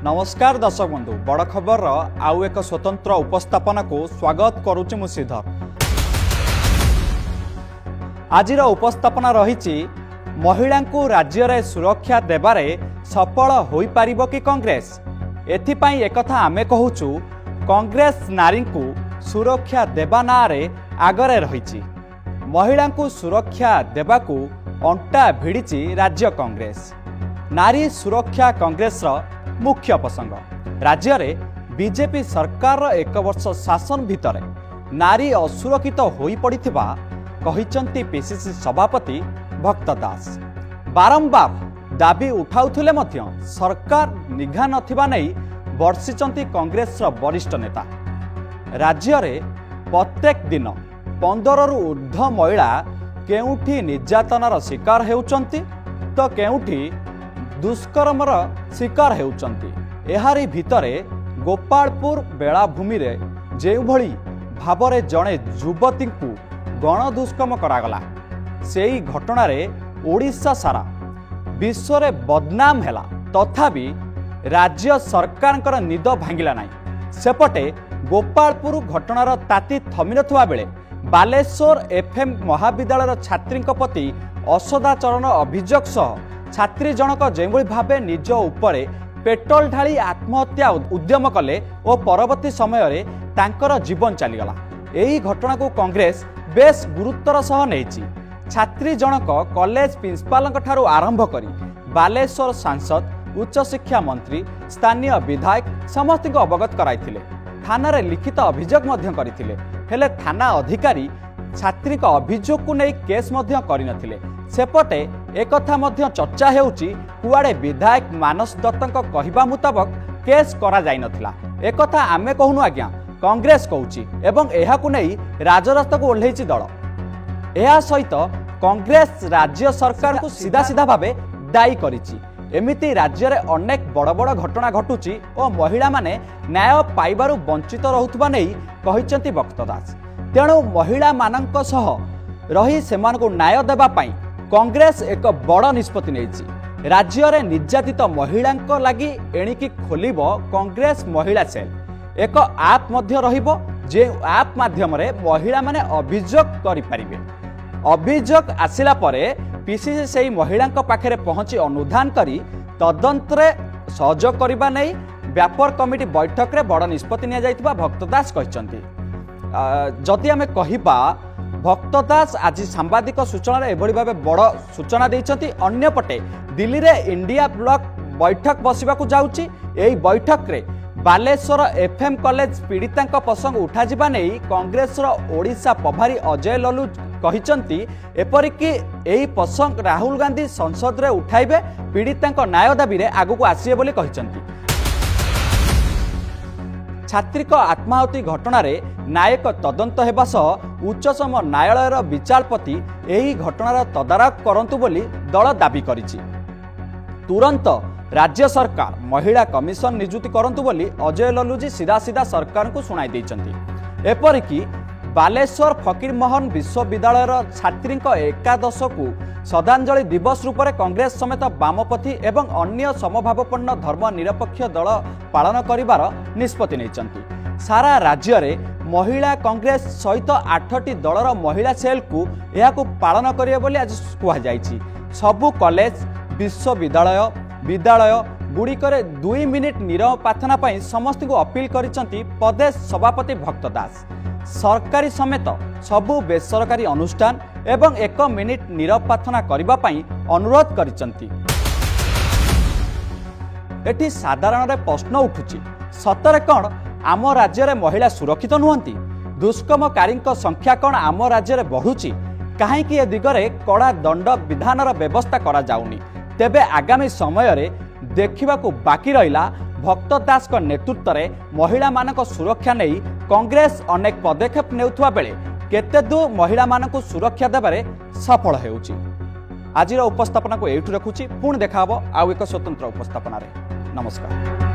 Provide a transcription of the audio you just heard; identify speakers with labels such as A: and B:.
A: नमस्कार दर्शक बंधु बड़ खबर आउ एक स्वतंत्र उपस्थापना को स्वागत करुच्ची मु श्रीधर। आज उपस्थापना रही महिला को राज्य रे सुरक्षा देबारे सफल होई पारिबो कि कांग्रेस। एथिपाई एकथा आमे कहूचु कांग्रेस नारी को सुरक्षा देबा नारे आगरे रही। महिला को सुरक्षा देबाकू अंटा भिड़ी राज्य कांग्रेस। नारी सुरक्षा कांग्रेस मुख्य प्रसंग। राज्य में बीजेपी सरकार एक वर्ष शासन भितर नारी असुरक्षित हो पड़िथिबा कहिचंती पीसीसी सभापति भक्त दास। बारंबार दाबी उठाउथिले मध्य सरकार निघा नथिबा नै वर्षिचंती कांग्रेस वरिष्ठ नेता। राज्य में प्रत्येक दिन 15 रु ऊर्ध्व महिला केउठी निर्यातनार शिकार हेउचंती तो केउठी दुष्कर्मर शिकार हेउचंती। एहारी भितरे गोपालपुर बेलाभूमि रे जेउ भली भावरे जणे युवती को गण दुष्कर्म करागला सेई घटना रे ओडिशा सारा विश्व रे बदनाम हैला। तथापि राज्य सरकारंकर निद भांगिला नाही। सेपटे गोपालपुर घटनार ताती थमी नथुवा बेले बालेश्वर एफएम महाविद्यालय छात्री प्रति असदाचरण अभियोग सह छात्री जनक जेभली भावे निज उपरे पेट्रोल ढाली आत्महत्या उद्यम कले और परवर्ती समय रे तांकर जीवन चलीगला। एही घटना को कांग्रेस बेस गुरुत्वर सह नेछि। छात्री जनक कॉलेज प्रिंसिपाल ठारू आरंभ करी बालेश्वर सांसद उच्च शिक्षा मंत्री स्थानीय विधायक समस्त अवगत कराइथिले। थाना रे लिखित अभियोग मध्य करथिले। हेले थाना अधिकारी छात्री का अभियोग को नहीं केस मध्य करिनथिले। सेपटे एकथा मध्य चर्चा हेउची कुआडे विधायक मानस दत्तक कहिबा मुताबक केस करा जाय नथिला। एकथा आमे कहूनु आज्ञा कांग्रेस कहूची एवं एहाकु नहीं राजरास्ता को ओल्हेछि दल। एहा सहित कांग्रेस राज्य सरकार को सीधा सीधा भावे दायी करिछि। एमिति राज्य रे अनेक बड़ बड़ घटना घटुची और महिला माने न्याय पाइबारु वंचित रहुथबा नै कहिचंती भक्त दास। तेणु महिला मानक सह रही सेमानकु न्याय देबा पई कांग्रेस एक बड़ निष्पत्ति नेछि। राज्य रे निर्यातित महिलांक लागि एणिकी खोलिबो कांग्रेस महिला सेल। एक ऐप मध्य रहिबो जे ऐप माध्यम रे महिला माने अभियोग करि परिबे। अभियोग आसिला परे पीसीसी सेही महिलांक पाखरे पहुंची अनुधान करी तदंतरे सहयोग करिबा नै व्यापार कमिटी बैठक रे बड़ निष्पत्ति निया जाइतबा भक्त दास कहिसंती। जदि आमे कहिबा भक्त दास आज सांबादिक सूचना एभली भावे बड़ सूचना देइछंती। अन्यपटे दिल्ली रे इंडिया ब्लॉक बैठक बसिबाकू जाउची। एही बैठक रे बालेश्वर एफएम कॉलेज पीड़ितांक प्रसंग उठा जिबा नै कांग्रेस ओडिशा प्रभारी अजय लल्लू कहिचंती। एपरिक एही प्रसंग राहुल गांधी संसद रे उठाइबे पीड़ितांक न्याय दाबी रे आगुक आसीबे बोली कहिचंती। छात्री आत्माहुति घटना रे न्यायिक तदंत हेबा सह उच्चतम न्यायालयर विचारपति एही घटनार तदारख करंतु बोली दल दाबी करिछि। तुरंत राज्य सरकार महिला कमिशन नियुक्ति करंतु बोली अजय लल्लूजी सीधा सीधा सरकार को सुनाई देइछंती। एपरिकी बालेश्वर फकीरमोहन विश्वविद्यालयर छात्री एकादश को श्रद्धांजलि दिवस रूप में कांग्रेस समेत वामपंथी एवं अन्य समभावपूर्ण धर्म निरपेक्ष दल पालन करिवार निष्पत्ति नेइछंती। सारा राज्य रे महिला कांग्रेस सहित 8टी दलर महिला सेल को यहाकू पालन करिवे बोली आज कुहा जाइछि। सबु कॉलेज विश्वविद्यालय विद्यालय गुड़िकरे 2 मिनिट नीरव प्रार्थना पई समस्त को अपील करिसंती प्रदेश सभापति भक्त दास। सरकारी समेत सबु बेसरकारी अनुष्ठान एवं 1 मिनिट नीरव प्रार्थना करिबा पई अनुरोध करिसंती। एठी साधारण प्रश्न उठुची सतरे कौन आम राज्य रे महिला सुरक्षित नुहंती? दुष्कर्मकारी संख्या कौन आम राज्य रे बढ़ुची? काहेकि ए दिगरे कड़ा दंड विधानर व्यवस्था करा जाउनी? तेबे आगामी समय रे देखिबाकू बाकी रहिला भक्त दास को नेतृत्व में महिला मानक सुरक्षा नहीं कांग्रेस अनेक पदक्षेप नेउथुवा बेले केते दूर महिला मानक सुरक्षा देबारे सफल हेउची। आजिर उपस्थापना को एठु रखुची। पुणी देखा आउ एक स्वतंत्र उपस्थापन। नमस्कार।